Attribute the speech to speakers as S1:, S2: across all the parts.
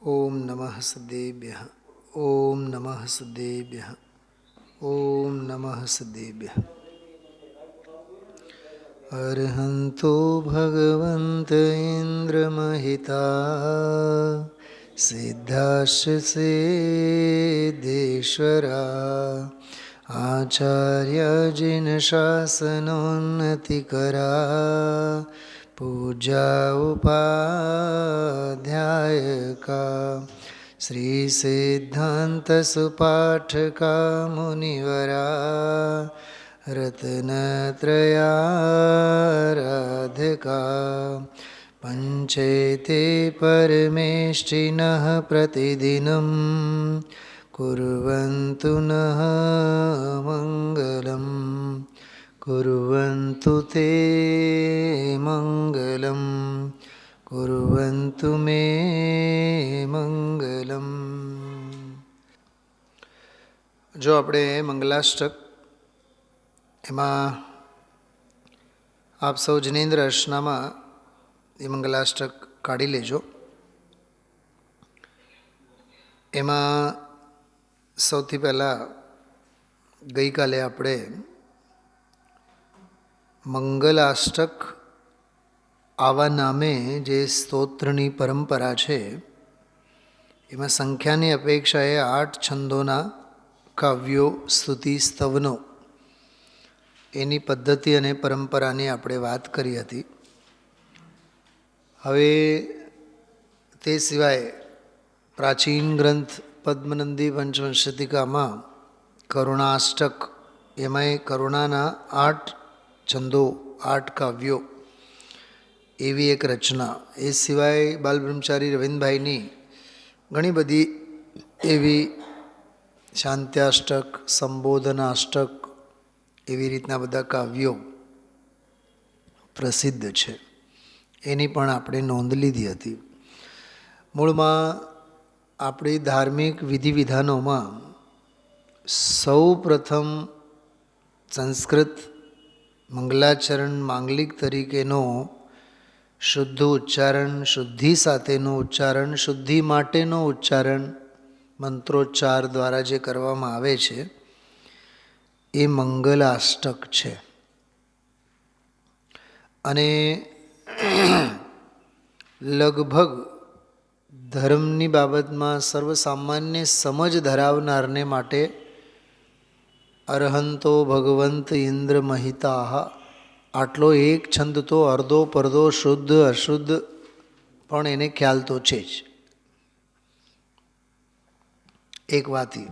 S1: ओम नमः सदेभ्यः। ओम नमः सदेभ्यः। ओम नमः सदेभ्यः। अर्हन्तो भगवन्त इन्द्रमहिता सिद्धाश्च सिद्धेश्वरा आचार्यजिनशासनोन्नतिकरा पूजा उपाध्यायका श्री सिद्धांत सुपाठका मुनिवरा रत्नत्रयाराधिका पंचेते परमेष्ठिनः प्रतिदिनं कुर्वन्तु नः मङ्गलम् कुर्वन्तु ते मङ्गलं कुर्वन्तु मे મંગલમ। જો આપણે મંગલાષ્ટક એમાં આપ સૌ જિનેન્દ્ર અર્ચનામાં એ મંગલાષ્ટક કાઢી લેજો। એમાં સૌથી પહેલાં ગઈકાલે આપણે મંગલાષ્ટક આવા નામે જે સ્તોત્રની પરંપરા છે એમાં સંખ્યાની અપેક્ષાએ 8 છંદોના કાવ્યો સ્તુતિ સ્તવનો એની પદ્ધતિ અને પરંપરાની આપણે વાત કરી હતી। હવે તે સિવાય પ્રાચીન ગ્રંથ પદ્મનંદી પંચવંશતિકામાં કરુણાષ્ટક એમાંય કરુણાના 8 છંદો 8 કાવ્યો એવી એક રચના। એ સિવાય બાલબ્રહ્મચારી રવિન્દ્રભાઈની ઘણી બધી એવી શાંત્યાષ્ટક સંબોધનાષ્ટક એવી રીતના બધા કાવ્યો પ્રસિદ્ધ છે, એની પણ આપણે નોંધ લીધી હતી। મૂળમાં આપણી ધાર્મિક વિધિ વિધાનોમાં સૌ પ્રથમ સંસ્કૃત મંગલાચરણ માંગલિક તરીકેનો શુદ્ધ ઉચ્ચારણ, શુદ્ધિ સાથેનું ઉચ્ચારણ, શુદ્ધિ માટેનો ઉચ્ચારણ મંત્રોચ્ચાર દ્વારા જે કરવામાં આવે છે એ મંગલાષ્ટક છે। અને લગભગ ધર્મની બાબતમાં સર્વસામાન્ય સમજ ધરાવનારને માટે અરહંતો ભગવંત ઇન્દ્ર મહિતા આટલો એક છંદ તો અર્ધો પરધો શુદ્ધ અશુદ્ધ પણ એને ખ્યાલ તો છે જ। એક વાત એ।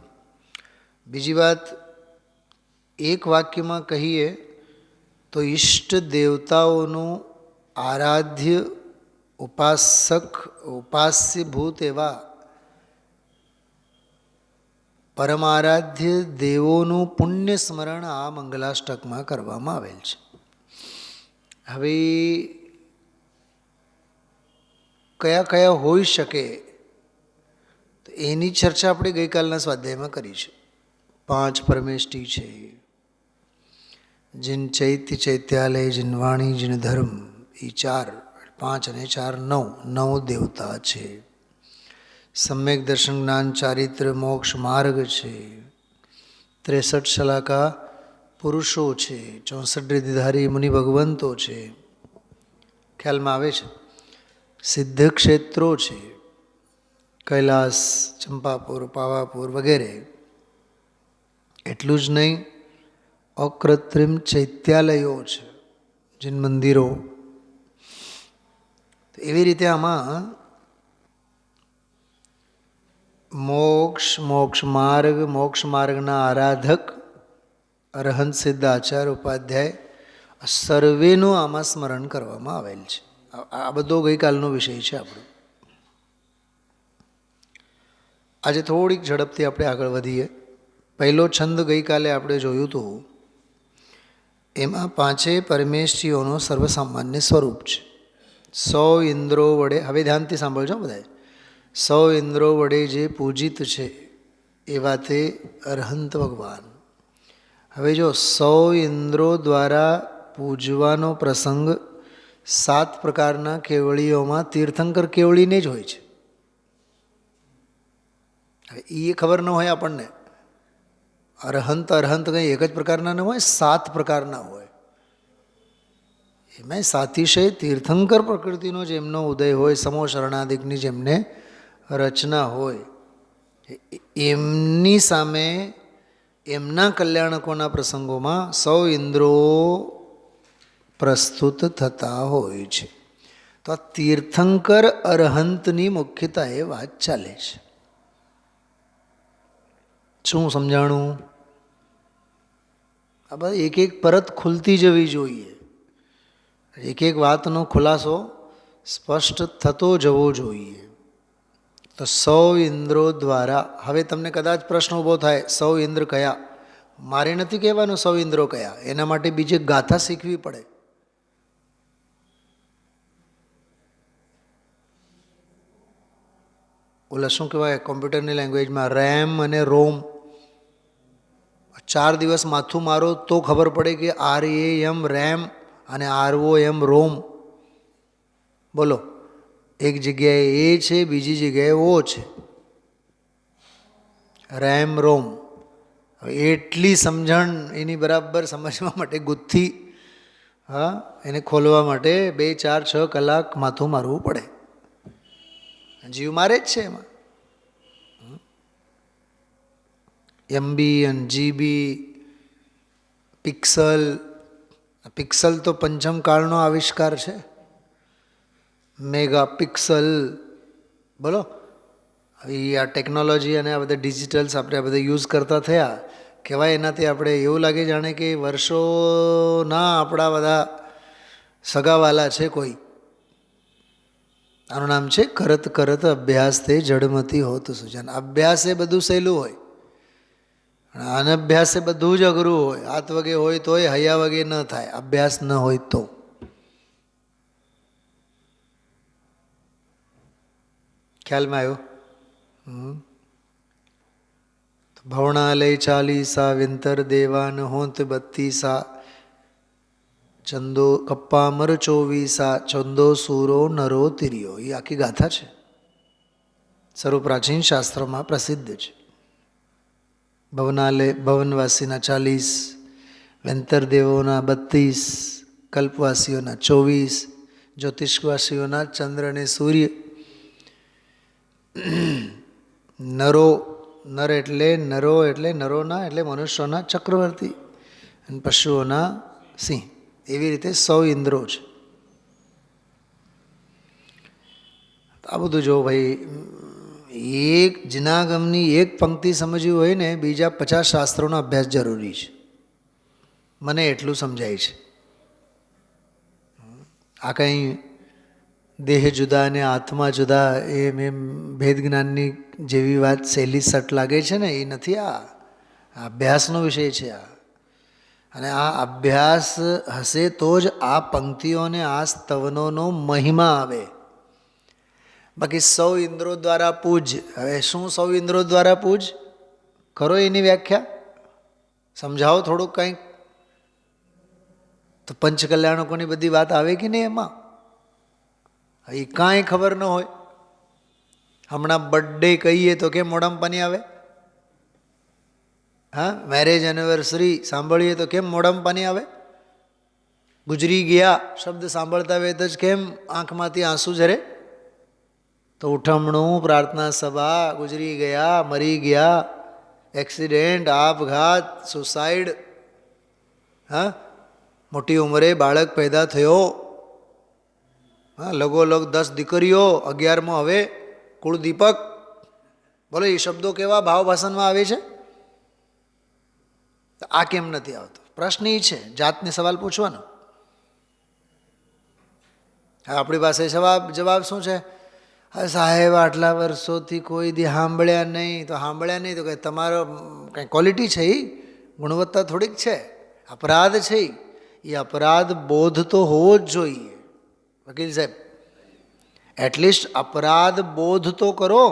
S1: બીજી વાત, એક વાક્યમાં કહીએ તો ઈષ્ટ દેવતાઓનું આરાધ્ય ઉપાસક ઉપાસ્યભૂત એવા પરમારાધ્ય દેવોનું પુણ્ય સ્મરણ આ મંગલાષ્ટકમાં કરવામાં આવેલ છે। હવે કયા કયા હોઈ શકે તો એની ચર્ચા આપણે ગઈકાલના સ્વાધ્યાયમાં કરી છે। 5 પરમેષ્ઠી છે, જીન ચૈત્ય ચૈત્યાલય જીન વાણી જીન ધર્મ, એ 4 5 અને 4 9 દેવતા છે। સમ્યક દર્શન જ્ઞાન ચારિત્ર મોક્ષ માર્ગ છે, 63 શલાકા પુરુષો છે, 64 રિદ્ધિધારી મુનિ ભગવંતો છે, ખ્યાલમાં આવે છે। સિદ્ધ ક્ષેત્રો છે, કૈલાસ, ચંપાપુર, પાવાપુર વગેરે। એટલું જ નહીં, અકૃત્રિમ ચૈત્યાલયો છે, જીન મંદિરો। એવી રીતે આમાં મોક્ષ માર્ગ, મોક્ષ માર્ગના આરાધક અરહંત સિદ્ધ આચાર્ય ઉપાધ્યાય સર્વેનું આમાં સ્મરણ કરવામાં આવેલ છે। આ બધો ગઈકાલનો વિષય છે આપણો। આજે થોડીક ઝડપથી આપણે આગળ વધીએ। પહેલો છંદ ગઈકાલે આપણે જોયું હતું, એમાં 5 પરમેષ્ઠીઓનો સર્વસામાન્ય સ્વરૂપ છે। 100 ઇન્દ્રો વડે, હવે ધ્યાનથી સાંભળજો બધાએ, 100 ઇન્દ્રો વડે જે પૂજિત છે એવા તે અરહંત ભગવાન। હવે જો 100 ઇન્દ્રો દ્વારા પૂજવાનો પ્રસંગ 7 પ્રકારના કેવળીઓમાં તીર્થંકર કેવળીને જ હોય છે। હવે એ ખબર ન હોય આપણને. અરહંત અરહંત કંઈ એક જ પ્રકારના ન હોય, 7 પ્રકારના હોય. એમાં સાતિશય તીર્થંકર પ્રકૃતિનો જેમનો ઉદય હોય, સમો શરણાદિકની જેમને રચના હોય, એમની સામે એમના કલ્યાણકોના પ્રસંગોમાં સૌ ઇન્દ્રો પ્રસ્તુત થતા હોય છે. તો આ તીર્થંકર અરહંતની મુખ્યતા એ વાત ચાલે છે. શું સમજાણું? આ બધા એક એક પરત ખુલતી જવી જોઈએ. એક એક વાતનો ખુલાસો સ્પષ્ટ થતો જવો જોઈએ. તો સૌ ઇન્દ્રો દ્વારા, હવે તમને કદાચ પ્રશ્ન ઊભો થાય, સૌ ઇન્દ્ર કયા? મારે નથી કહેવાનું સૌ ઇન્દ્રો કયા, એના માટે બીજી ગાથા શીખવી પડે. ઓલા શું કહેવાય કોમ્પ્યુટરની લેંગ્વેજમાં, રેમ અને રોમ. 4 દિવસ માથું મારો તો ખબર પડે કે RAM રેમ અને ROM રોમ. બોલો, એક જગ્યાએ એ છે, બીજી જગ્યાએ ઓ છે. RAM ROM. હવે એટલી સમજણ એની બરાબર સમજવા માટે ગુથ્થી, હા, એને ખોલવા માટે 2, 4, 6 કલાક માથું મારવું પડે. જીવ મારે જ છે એમાં. MB અને GB, પિક્સલ. પિક્સલ તો પંચમ કાળનો આવિષ્કાર છે. Mega pixel. બોલો, હવે આ ટેકનોલોજી અને આ બધા ડિજિટલ્સ આપણે આ બધા યુઝ કરતા થયા, કહેવાય એનાથી આપણે એવું લાગે જાણે કે વર્ષોના આપણા બધા સગાવાલા છે કોઈ. આનું નામ છે કરત કરત અભ્યાસ તે જડમતી હોત સુજાન. અભ્યાસ એ બધું સહેલું હોય, અનભ્યાસ એ બધું જ અઘરું હોય. હાથ વગે હોય તોય હૈયા વગે ન થાય, અભ્યાસ ન હોય તો. ખ્યાલમાં આવ્યો? ભવણાલય 40 વિંતર દેવાન હોંત 32 ચંદો કપ્પામર 24 ચંદો સૂરો નરો તિર્યો. એ આખી ગાથા છે, સર્વ પ્રાચીન શાસ્ત્રોમાં પ્રસિદ્ધ છે. ભવનાલય ભવનવાસીના 40, વેંતર દેવોના 32, કલ્પવાસીઓના 24, જ્યોતિષવાસીઓના ચંદ્ર અને સૂર્ય. નરો, નર એટલે નરો એટલે નરોના એટલે મનુષ્યોના ચક્રવર્તી અને પશુઓના સિંહ. એવી રીતે સૌ ઇન્દ્રો છે. આ બધું જો ભાઈ, એક જિનાગમની એક પંક્તિ સમજવી હોય ને બીજા 50 શાસ્ત્રોનો અભ્યાસ જરૂરી છે. મને એટલું સમજાય છે. આ કંઈ દેહ જુદા ને આત્મા જુદા એમ ભેદ જ્ઞાનની જેવી વાત સહેલી સટ લાગે છે ને, એ નથી. આ અભ્યાસનો વિષય છે આ. અને આ અભ્યાસ હશે તો જ આ પંક્તિઓને આ સ્તવનોનો મહિમા આવે. બાકી સૌ ઇન્દ્રો દ્વારા પૂજ. હવે શું સૌ ઇન્દ્રો દ્વારા પૂજ? કરો એની વ્યાખ્યા સમજાવો થોડુંક કંઈક. તો પંચકલ્યાણકોની બધી વાત આવે કે નહીં એમાં? એ કાંઈ ખબર ન હોય. હમણાં બર્થડે કહીએ તો કેમ મોઢામાં પાણી આવે? હા, મેરેજ એનિવર્સરી સાંભળીએ તો કેમ મોઢામાં પાણી આવે? ગુજરી ગયા શબ્દ સાંભળતા વેત જ કેમ આંખમાંથી આંસુ ઝરે? તો ઉઠમણું, પ્રાર્થના સભા, ગુજરી ગયા, મરી ગયા, એક્સિડન્ટ, આપઘાત, સુસાઇડ, હા, મોટી ઉંમરે બાળક પેદા થયો, હા, લગોલગ 10 દીકરીઓ, 11મો હવે કુળદીપક. બોલો, એ શબ્દો કેવા ભાવ ભાષણમાં આવે છે? આ કેમ નથી આવતો? પ્રશ્ન એ છે, જાતને સવાલ પૂછવાનો. આપણી પાસે જવાબ શું છે? હા સાહેબ, આટલા વર્ષોથી કોઈ દી સાંભળ્યા નહીં. તો સાંભળ્યા નહીં તો કંઈ તમારો કંઈ ક્વોલિટી છે? એ ગુણવત્તા થોડીક છે. અપરાધ છે. એ અપરાધ બોધ તો હોવો જ જોઈએ વકીલ સાહેબ. એટલીસ્ટ અપરાધ બોધ તો કરો,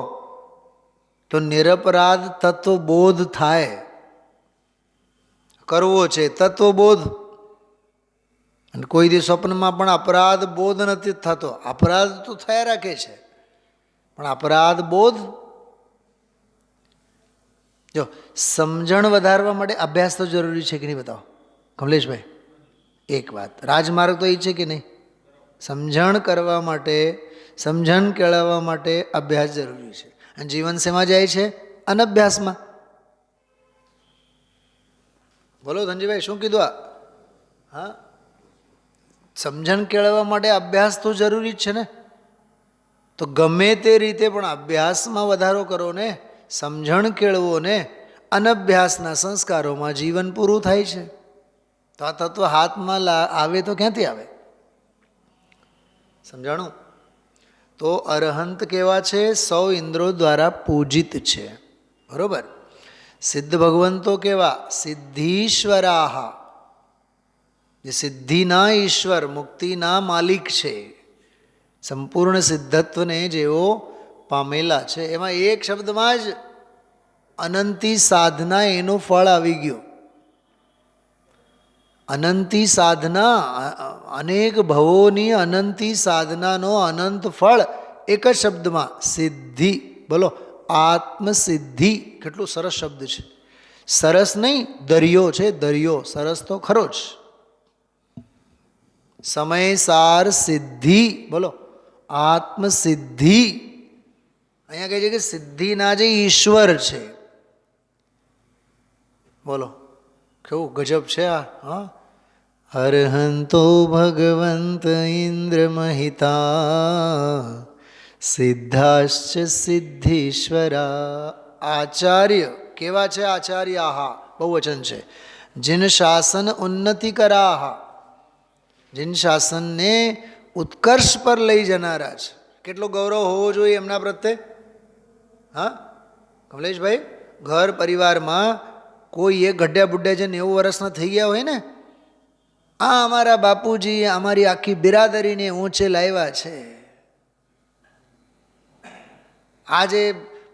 S1: તો નિરપરાધ તત્વબોધ થાય. કરવો છે તત્વબોધ. અને કોઈ દિવસ સ્વપ્નમાં પણ અપરાધ બોધ નથી થતો. અપરાધ તો થયા રાખે છે, પણ અપરાધ બોધ જો સમજણ વધારવા માટે અભ્યાસ તો જરૂરી છે કે નહીં, બતાવો કમલેશભાઈ. એક વાત, રાજમાર્ગ તો એ છે કે નહીં? સમજણ કરવા માટે, સમજણ કેળવવા માટે અભ્યાસ જરૂરી છે. અને જીવન શેમાં જાય છે? અનભ્યાસમાં. બોલો ધનજીભાઈ, શું કીધું આ? હા, સમજણ કેળવવા માટે અભ્યાસ તો જરૂરી જ છે ને. તો ગમે તે રીતે પણ અભ્યાસમાં વધારો કરો ને, સમજણ કેળવો ને, અનભ્યાસના સંસ્કારોમાં જીવન પૂરું થાય છે. તો આ તત્વ હાથમાં આવે તો ક્યાંથી આવે? સમજાણું? તો અરહંત કેવા છે? 100 ઇન્દ્રો દ્વારા પૂજિત છે, બરોબર. સિદ્ધ ભગવંતો કેવા? સિદ્ધીશ્વરાહ, જે સિદ્ધિના ઈશ્વર, મુક્તિના માલિક છે, સંપૂર્ણ સિદ્ધત્વને જેઓ પામેલા છે. એમાં એક શબ્દમાં જ અનંતી સાધના એનું ફળ આવી ગયું. અનંતી સાધના, અનેક ભવોની અનંતી સાધનાનો અનંત ફળ એક જ શબ્દમાં સિદ્ધિ. બોલો, આત્મસિદ્ધિ. કેટલું સરસ શબ્દ છે. સરસ નહીં, દરિયો છે, દરિયો. સરસ તો ખરો જ. સમયસાર સિદ્ધિ. બોલો, આત્મસિદ્ધિ. અહીંયા કહે છે કે સિદ્ધિના જે ઈશ્વર છે. બોલો, કેવું ગજબ છે આ. હા, અરહંતો ભગવંત ઇન્દ્ર મહિતા સિદ્ધાશ્ચ સિદ્ધીશ્વરા. આચાર્ય કેવા છે? આચાર્ય. આહા, બહુવચન છે. જિન શાસન ઉન્નતિ કરાહા, જિન શાસનને ઉત્કર્ષ પર લઈ જનારા છે. કેટલો ગૌરવ હોવો જોઈએ એમના પ્રત્યે. હા કમલેશભાઈ, ઘર પરિવારમાં કોઈ એક ગઢ્યા બુઢ્યા જે 90 વર્ષના થઈ ગયા હોય ને, આ અમારા બાપુજી અમારી આખી બિરાદરીને ઊંચે લાવ્યા છે. આ જે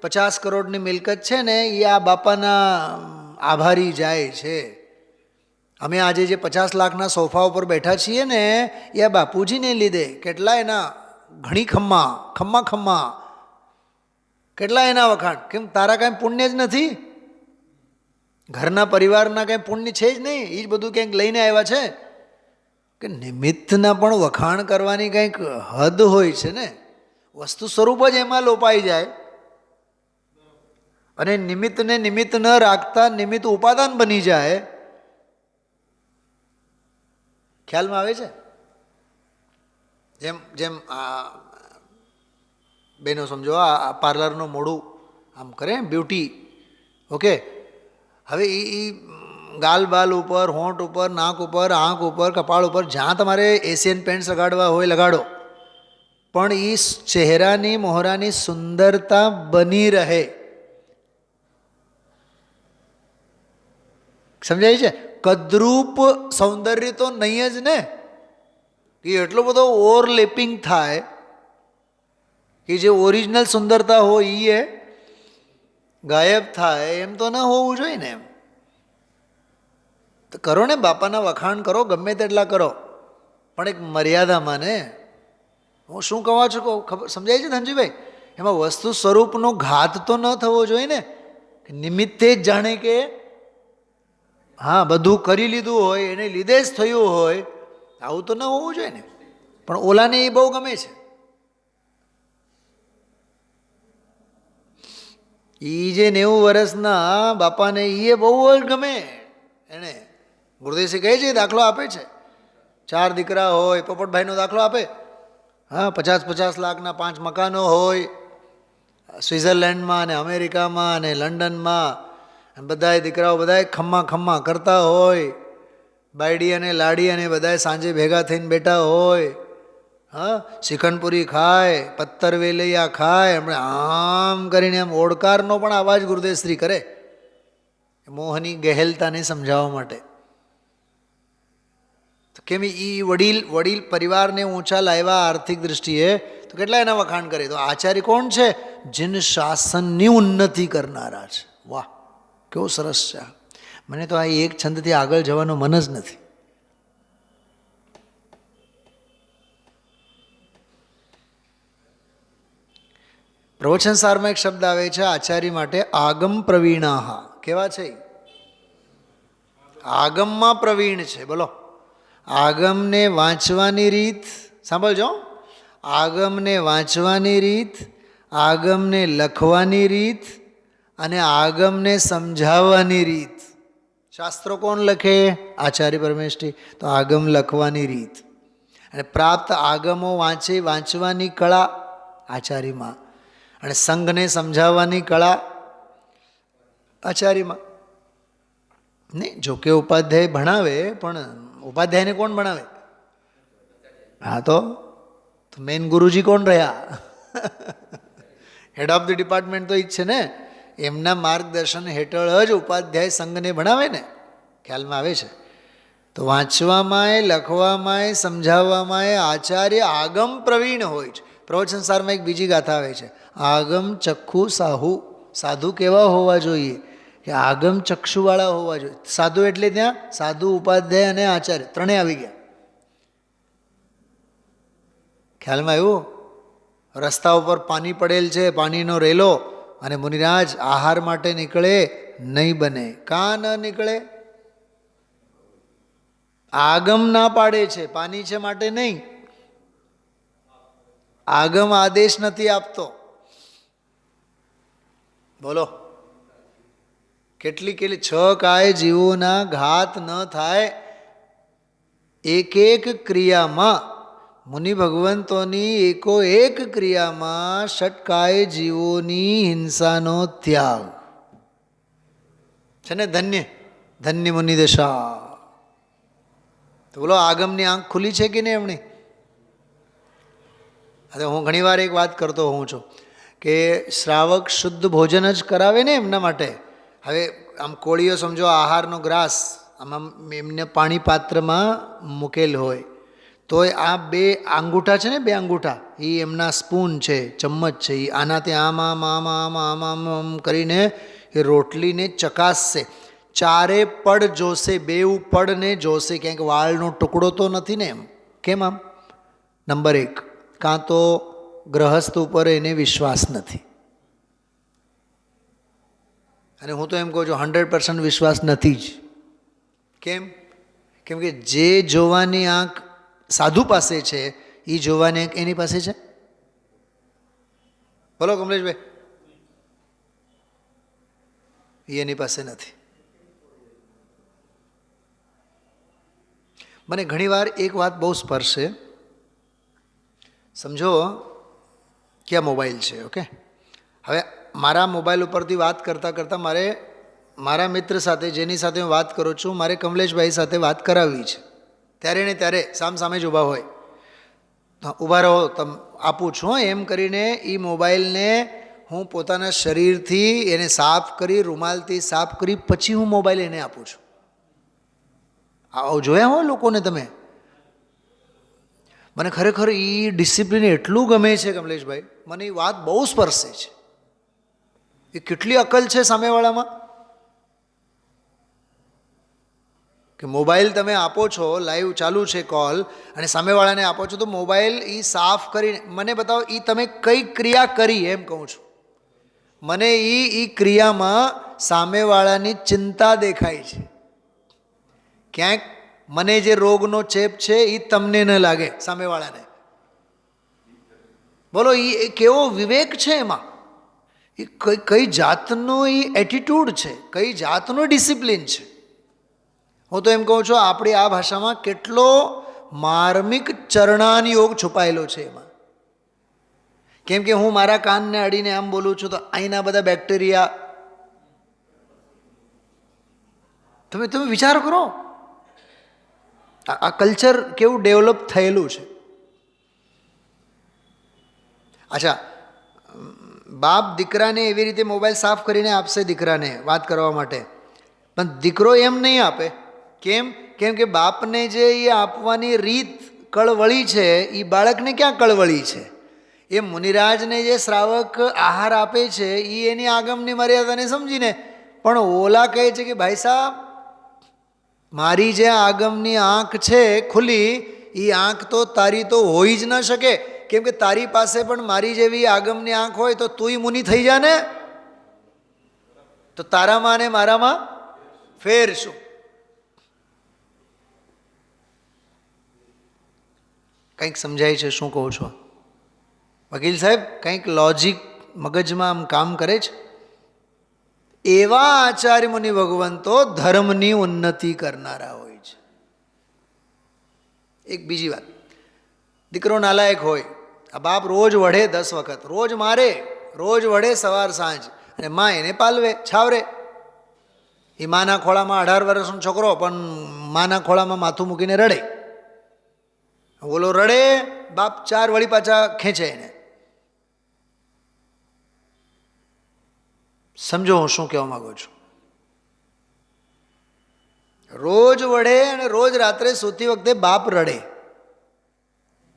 S1: 50 કરોડની મિલકત છે ને, એ આ બાપાના આભારી જાય છે. અમે આજે જે 50 લાખના સોફા ઉપર બેઠા છીએ ને, એ આ બાપુજીને લીધે. કેટલા એના ઘણી ખમ્મા ખમ્મા ખમ્મા, કેટલા એના વખાણ. કેમ? તારા કાંઈ પુણ્ય જ નથી, ઘરના પરિવારના કાંઈ પુણ્ય છે જ નહીં. એ જ બધું ક્યાંક લઈને આવ્યા છે. કે નિમિત્તના પણ વખાણ કરવાની કંઈક હદ હોય છે ને. વસ્તુ સ્વરૂપ જ એમાં લોપાઈ જાય. અને નિમિત્તને નિમિત્ત ન રાખતા નિમિત્ત ઉપાદાન બની જાય. ખ્યાલમાં આવે છે? જેમ જેમ બેનો સમજો, આ પાર્લરનું મોઢું આમ કરે, બ્યુટી. ઓકે, હવે એ ગાલ બાલ ઉપર, હોંઠ ઉપર, નાક ઉપર, આંખ ઉપર, કપાળ ઉપર, જ્યાં તમારે એશિયન પેન્ટ્સ લગાડવા હોય લગાડો, પણ એ ચહેરાની મોહરાની સુંદરતા બની રહે. સમજાય છે? કદરૂપ સૌંદર્ય તો નહીં જ ને, કે એટલો બધો ઓવરલેપિંગ થાય કે જે ઓરિજિનલ સુંદરતા હોય એ ગાયબ થાય. એમ તો ન હોવું જોઈએ ને. એમ તો કરો ને, બાપાના વખાણ કરો, ગમે તેટલા કરો, પણ એક મર્યાદામાં ને. હું શું કહું છું ખબર સમજાય છે ધનજીભાઈ? એમાં વસ્તુ સ્વરૂપનો ઘાત તો ન થવો જોઈએ ને. નિમિત્તે જ જાણે કે હા બધું કરી લીધું હોય, એને લીધે જ થયું હોય, આવું તો ન હોવું જોઈએ ને. પણ ઓલાને એ બહુ ગમે છે. એ જે 90 વર્ષના બાપાને એ બહુ જ ગમે એને. ગુરુદેવસિંહ કહે છે, દાખલો આપે છે. 4 દીકરા હોય, પોપટભાઈનો દાખલો આપે. હા, 50-50 લાખના 5 મકાનો હોય, સ્વિટ્ઝરલેન્ડમાં અને અમેરિકામાં અને લંડનમાં. બધાય દીકરાઓ બધાય ખમ્મા ખમ્મા કરતા હોય. બાયડી અને લાડી અને બધાય સાંજે ભેગા થઈને બેઠા હોય. હા, શ્રીખંડપુરી ખાય, પત્તર વેલૈયા ખાય. હમણાં આમ કરીને આમ ઓડકારનો પણ અવાજ ગુરુદેવશ્રી કરે, મોહની ગહેલતાને સમજાવવા માટે. તો કેમ એ વડીલ પરિવારને ઊંચા લાવ્યા આર્થિક દૃષ્ટિએ, તો કેટલા એના વખાણ કરે. તો આચાર્ય કોણ છે? જિન શાસનની ઉન્નતિ કરનારા છે. વાહ, કેવું સરસ છે. મને તો આ એક છંદથી આગળ જવાનું મન જ નથી. પ્રવચન સારમાં એક શબ્દ આવે છે આચાર્ય માટે, આગમ પ્રવીણાહા. કેવા છે? આગમમાં પ્રવીણ છે. બોલો, આગમને વાંચવાની રીત સાંભળજો. આગમને વાંચવાની રીત, આગમને લખવાની રીત અને આગમને સમજાવવાની રીત. શાસ્ત્રો કોણ લખે? આચાર્ય પરમેષ્ઠી. તો આગમ લખવાની રીત અને પ્રાપ્ત આગમો વાંચવાની કળા આચાર્યમાં, અને સંઘને સમજાવવાની કળા આચાર્યમાં. નહીં, જોકે ઉપાધ્યાય ભણાવે, પણ ઉપાધ્યાયને કોણ ભણાવે? હા, તો મેઇન ગુરુજી કોણ રહ્યા? હેડ ઓફ ધ ડિપાર્ટમેન્ટ તો એ જ છે ને. એમના માર્ગદર્શન હેઠળ જ ઉપાધ્યાય સંઘને ભણાવે ને. ખ્યાલમાં આવે છે? તો વાંચવામાં, લખવામાં, સમજાવવામાં આચાર્ય આગમ પ્રવીણ હોય છે. પ્રવચન સારમાં એક બીજી ગાથા આવે છે, આગમ ચક્ષુ સાહુ. સાધુ કેવા હોવા જોઈએ? કે આગમ ચક્ષુવાળા હોવા જોઈએ. સાધુ એટલે ત્યાં સાધુ, ઉપાધ્યાય અને આચાર્ય ત્રણેય આવી ગયા. ખ્યાલમાં આવ્યું? રસ્તા ઉપર પાણી પડેલ છે, પાણીનો રેલો, અને મુનિરાજ આહાર માટે નીકળે, નહીં બને. કાં ન નીકળે? આગમ ના પાડે છે, પાણી છે માટે નહીં. આગમ આદેશ નથી આપતો. બોલો, કેટલી 6 કાય જીવોના ઘાત ન થાય એક એક ક્રિયામાં. મુનિ ભગવંતોની એકોએક ક્રિયામાં ષટકાય જીવોની હિંસાનો ત્યાગ છે ને. ધન્ય ધન્ય મુનિ દશા. તો બોલો, આગમની આંખ ખુલી છે કે નહીં એમની? હવે હું ઘણીવાર એક વાત કરતો હોઉં છું કે શ્રાવક શુદ્ધ ભોજન જ કરાવે ને એમના માટે. હવે આમ કોળીઓ સમજો, આહારનો ગ્રાસ આમ એમને પાણી પાત્રમાં મૂકેલ હોય, તો આ 2 અંગૂઠા છે ને, 2 અંગૂઠા એ એમના સ્પૂન છે, ચમ્મચ છે, એ આનાથી આમ આમ આમ આમ આમ આમ આમ કરીને એ રોટલીને ચકાસશે. 4 પડ જોશે, 2 પડને જોશે, ક્યાંક વાળનો ટુકડો તો નથી ને એમ. કેમ આમ? નંબર 1, કાં તો ગ્રહસ્થ ઉપર એને વિશ્વાસ નથી. અને હું તો એમ કહું છું 100% વિશ્વાસ નથી જ. કેમ? કેમ કે જે જોવાની આંખ સાધુ પાસે છે એ જોવાની આંખ એની પાસે છે? બોલો કમલેશભાઈ, એ એની પાસે નથી. મને ઘણીવાર એક વાત બહુ સ્પર્શે. સમજો કે આ મોબાઈલ છે, ઓકે. હવે મારા મોબાઈલ ઉપરથી વાત કરતાં કરતાં મારે મારા મિત્ર સાથે, જેની સાથે હું વાત કરું છું, મારે કમલેશભાઈ સાથે વાત કરાવવી છે. ત્યારે ને ત્યારે સામે જ ઊભા હોય, ઊભા રહો, તમે આપું છું એમ કરીને એ મોબાઈલને હું પોતાના શરીરથી એને સાફ કરી, રૂમાલથી સાફ કરી, પછી હું મોબાઈલ એને આપું છું. આવું જોયા હોય લોકોને તમે? મને ખરેખર એ ડિસિપ્લિન એટલું ગમે છે કમલેશભાઈ, મને એ વાત બહુ સ્પર્શે છે. એ કેટલી અકલ છે સામેવાળામાં કે મોબાઈલ તમે આપો છો, લાઈવ ચાલુ છે કોલ, અને સામેવાળાને આપો છો તો મોબાઈલ એ સાફ કરીને મને બતાવો એ તમે કઈ ક્રિયા કરી, એમ કહું છું. મને એ ક્રિયામાં સામેવાળાની ચિંતા દેખાય છે. ક્યાંક મને જે રોગનો ચેપ છે એ તમને ન લાગે, સામેવાળાને. બોલો, એ કેવો વિવેક છે એમાં! એ કઈ જાતનો એ એટીટ્યૂડ છે, કઈ જાતનો ડિસિપ્લિન છે! હું તો એમ કહું છું, આપણી આ ભાષામાં કેટલો માર્મિક ચરણાન યોગ છુપાયેલો છે એમાં. કેમ કે હું મારા કાનને અડીને આમ બોલું છું તો અહીંના બધા બેક્ટેરિયા, તમે વિચાર કરો આ કલ્ચર કેવું ડેવલપ થયેલું છે. અચ્છા, બાપ દીકરાને એવી રીતે મોબાઈલ સાફ કરીને આપશે દીકરાને વાત કરવા માટે, પણ દીકરો એમ નહીં આપે. કેમ? કેમ કે બાપને જે એ આપવાની રીત કળવળી છે એ બાળકને ક્યાં કળવળી છે? એ મુનિરાજને જે શ્રાવક આહાર આપે છે એ એની આગમની મર્યાદાને સમજીને, પણ ઓલા કહે છે કે ભાઈ સાહેબ, મારી જે આગમની આંખ છે ખુલ્લી, એ આંખ તો તારી તો હોઈ જ ન શકે. કેમ કે તારી પાસે પણ મારી જેવી આગમની આંખ હોય તો તુંય મુનિ થઈ જા ને. તો તારામાં અને મારામાં ફેર શું? કંઈક સમજાય છે શું કહું છો? વકીલ સાહેબ, કંઈક લોજિક મગજમાં આમ કામ કરે છે? એવા આચાર્ય મુનિ ભગવંતો ધર્મની ઉન્નતિ કરનારા હોય છે. એક બીજી વાત, દીકરો નાલાયક હોય, આ બાપ રોજ વઢે 10 વખત, રોજ મારે, રોજ વઢે સવાર સાંજ, અને માં એને પાલવે, છાવરે. એ માના ખોળામાં 18 વર્ષનો છોકરો પણ માના ખોળામાં માથું મૂકીને રડે. ઓલો રડે, બાપ 4 વળી પાછા ખેંચે એને. સમજો હું શું કહેવા માગું છું? રોજ વઢે અને રોજ રાત્રે સૂતી વખતે બાપ રડે.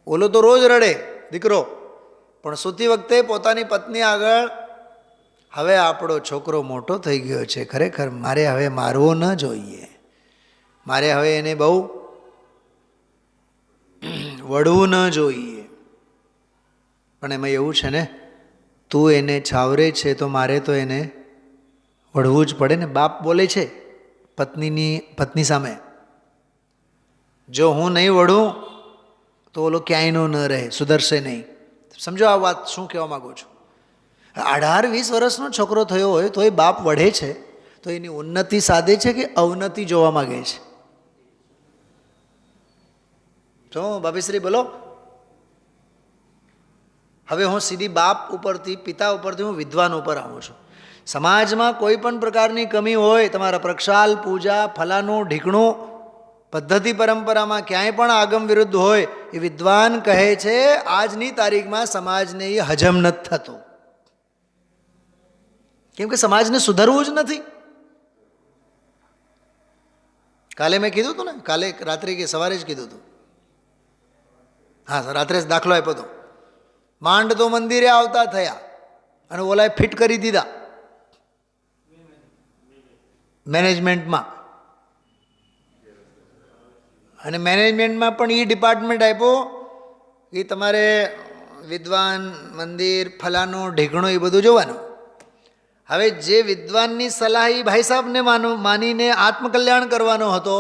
S1: ઓલો તો રોજ રડે દીકરો, પણ સૂતી વખતે પોતાની પત્ની આગળ, હવે આપણો છોકરો મોટો થઈ ગયો છે, ખરેખર મારે હવે મારવો ન જોઈએ, મારે હવે એને બહુ વળવું ન જોઈએ. પણ એમાં એવું છે ને, તું એને છાવરે છે તો મારે તો એને વળવું જ પડે ને. બાપ બોલે છે પત્ની સામે, જો હું નહીં વળું તો ઓલો ક્યાંયનો ન રહે, સુધરશે નહીં. સમજો આ વાત શું કહેવા માગું છું? 18-20 વર્ષનો છોકરો થયો હોય તો એ બાપ વઢે છે, તો એની ઉન્નતિ સાધે છે કે અવનતિ જોવા માગે છે? જો બાપીશ્રી બોલો. હવે હું સીધી બાપ ઉપરથી, પિતા ઉપરથી હું વિદ્વાન ઉપર આવું છું. સમાજમાં કોઈ પણ પ્રકારની કમી હોય, તમારા પ્રક્ષાલ, પૂજા, ફલાનું ઢીકણું, પદ્ધતિ પરંપરામાં ક્યાંય પણ આગમ વિરુદ્ધ હોય, એ વિદ્વાન કહે છે આજની તારીખમાં સમાજને એ હજમ નથી થતો. કેમ કે સમાજને સુધરવું જ નથી. કાલે મેં કીધું હતું ને, કાલે રાત્રે કે સવારે જ કીધું હતું, હા રાત્રે જ દાખલો આપ્યો હતો. માંડ તો મંદિરે આવતા થયા અને ઓલાએ ફિટ કરી દીધા મેનેજમેન્ટમાં. અને મેનેજમેન્ટમાં પણ એ ડિપાર્ટમેન્ટ આપ્યો કે તમારે વિદ્વાન, મંદિર, ફલાનું ઢીકણું એ બધું જોવાનું. હવે જે વિદ્વાનની સલાહ એ ભાઈ સાહેબને માનીને આત્મકલ્યાણ કરવાનો હતો,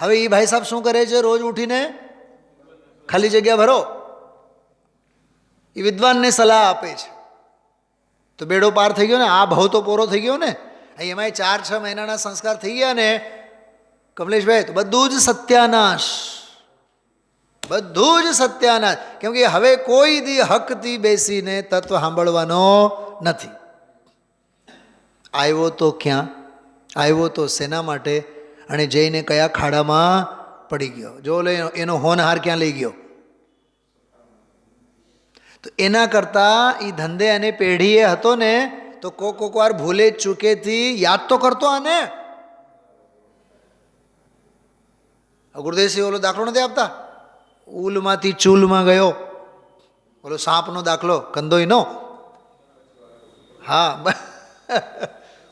S1: હવે એ ભાઈ સાહેબ શું કરે છે? રોજ ઉઠીને ખાલી જગ્યા ભરો, એ વિદ્વાનને સલાહ આપે છે. તો બેડો પાર થઈ ગયો ને, આ ભાવ તો પૂરો થઈ ગયો ને. એમાંય 4-6 મહિનાના સંસ્કાર થઈ ગયા ને કમલેશભાઈ, તો બધું જ સત્યાનાશ, બધું જ સત્યાનાશ. કેમ કે હવે કોઈ દી હકથી બેસીને તત્વ સાંભળવાનો નથી. આવ્યો તો ક્યાં આવ્યો, તો શેના માટે, અને જઈને કયા ખાડામાં પડી ગયો? જો એનો હોનહાર ક્યાં લઈ ગયો? તો એના કરતાં એ ધંધે અને પેઢીએ હતો ને, તો કોક વાર ભૂલે ચૂકેથી યાદ તો કરતો. આને ગુરુદેવસિંહ ઓલો દાખલો નથી આપતા, ઉલમાંથી ચૂલમાં ગયો, ઓલો સાપનો દાખલો, કંદોઈનો. હા,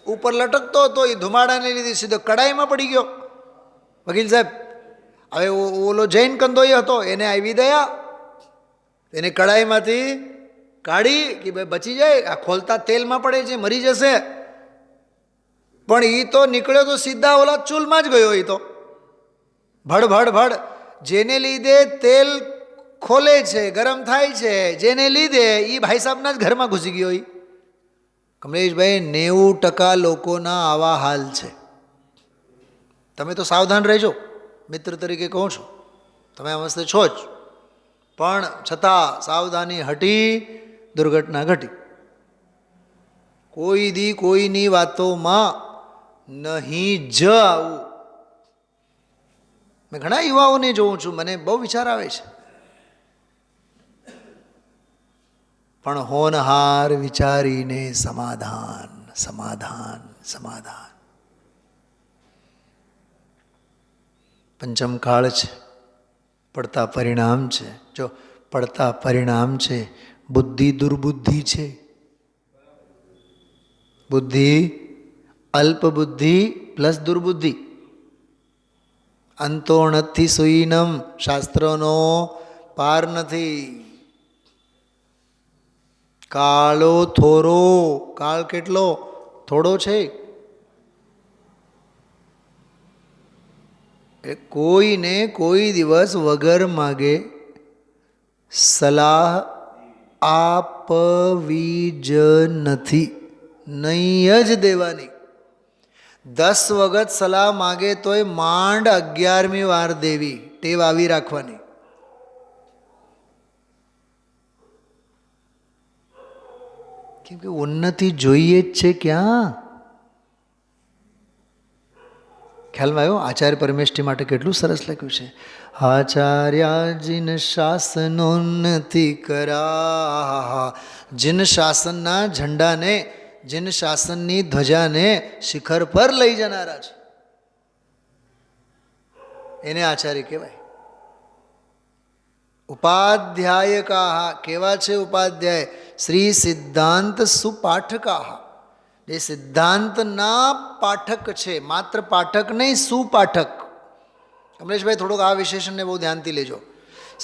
S1: ઉપર લટકતો હતો, એ ધુમાડાને લીધે સીધો કડાઈમાં પડી ગયો. વકીલ સાહેબ, હવે ઓલો જૈન કંદોઈ હતો, એને આવી દયા, એને કડાઈમાંથી કાઢી કે ભાઈ બચી જાય, આ ખોલતા તેલમાં પડે છે, મરી જશે. પણ એ તો નીકળ્યો તો સીધા ઓલા ચૂલમાં જ ગયો. એ તો ભડ ભડ ભડ, જેને લીધે તેલ ખોલે છે, ગરમ થાય છે, જેને લીધે એ ભાઈ સાહેબના જ ઘરમાં ઘૂસી ગયો. એ કમલેશભાઈ 90% લોકોના આવા હાલ છે. તમે તો સાવધાન રહેજો, મિત્ર તરીકે કહું છું, તમે આ વસ્તુ છો જ, પણ છતાં સાવધાની હટી, દુર્ઘટના ઘટી. કોઈ દી કોઈની વાતોમાં નહીં જ આવું. મેં ઘણા યુવાઓને જોઉં છું, મને બહુ વિચાર આવે છે. પણ હોનહાર વિચારીને સમાધાન, સમાધાન, સમાધાન. પંચમ કાળ છે, પડતા પરિણામ છે. જો પડતા પરિણામ છે, બુદ્ધિ દુર્બુદ્ધિ છે. બુદ્ધિ અલ્પ બુદ્ધિ પ્લસ દુર્બુદ્ધિ. અંતો નથી સુઈનમ, શાસ્ત્રોનો પાર નથી. કાળો થોરો, કાળ કેટલો થોડો છે. એટલે કોઈને કોઈ દિવસ વગર માગે સલાહ આપવી જ નથી, નહીં જ દેવાની. 10 વખત સલાહ માગે તોય માંડ 11મી વાર દેવી, ટેવ આવી રાખવાની. કેમ કે ઉન્નતિ જોઈએ જ છે ક્યાં? ખ્યાલમાં આવ્યો? આચાર્ય પરમેષ્ઠી માટે કેટલું સરસ લખ્યું છે. આચાર્યા જીન શાસનોન્નતિ કરા. જીન શાસનના ઝંડાને, જીન શાસનની ધ્વજાને શિખર પર લઈ જનારા છે, એને આચાર્ય કહેવાય. ઉપાધ્યાયકા કેવા છે? ઉપાધ્યાય શ્રી સિદ્ધાંત સુપાઠકા, જે સિદ્ધાંતના પાઠક છે, માત્ર પાઠક નહીં, સુપાઠક. કમલેશભાઈ થોડુંક આ વિશેષણને બહુ ધ્યાનથી લેજો.